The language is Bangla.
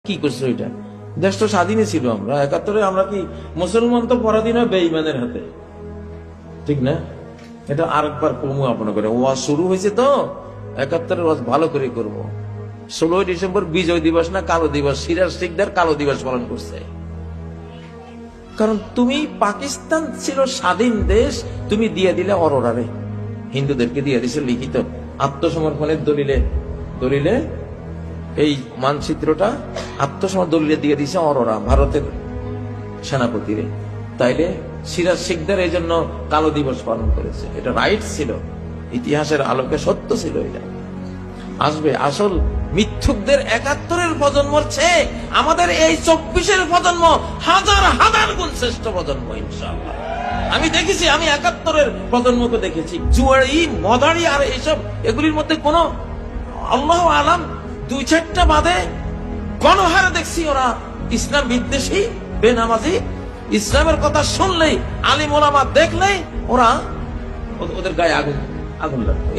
কি করছো এটা? দেশ তো স্বাধীনই ছিল। আমরা ৭১-এ আমরা কি মুসলমান তো পরাধীন হয় বেঈমানের হাতে, ঠিক না? এটা আরেকবার কমু আপন করে ওয়াজ শুরু হয়েছে তো ৭১-এর ওয়াজ ভালো করে করব। ১৬ই ডিসেম্বর বিজয় দিবস না কালো দিবস, সিরাজ শিকদার কালো দিবস পালন করছে। কারণ তুমি পাকিস্তান ছিল স্বাধীন দেশ, তুমি দিয়ে দিলে অরোরারে, হিন্দুদেরকে দিয়ে দিছে লিখিত আত্মসমর্পণের দলিলে এই মানচিত্রটা আত্মসমর্পণ দলিলে দিয়ে দিছে অরোরা, ভারতের সেনাপতিরে। তাইলে সিরাজ শিকদার এই জন্য কালো দিবস পালন করেছে। এটা রাইট ছিল, ইতিহাসের আলোকে সত্য ছিল। এটা আসবে আসল মিথ্যুকদের ৭১-এর প্রজন্মর চেয়ে আমাদের এই ২৪-এর প্রজন্ম হাজার হাজার গুণ শ্রেষ্ঠ প্রজন্ম ইনশাআল্লাহ। আমি দেখেছি, আমি ৭১-এর প্রজন্মকে দেখেছি। জুয়ারি, মদারি আর এইসব এগুলির মধ্যে কোন আল্লাহ আলাম ২-৪টা বাদে গণহারে দেখছি ওরা ইসলাম বিদ্বেষী, বেনামাজি। ইসলামের কথা শুনলেই, আলিম ওলামা দেখলেই ওরা ওদের গায়ে আগুন লাগবে।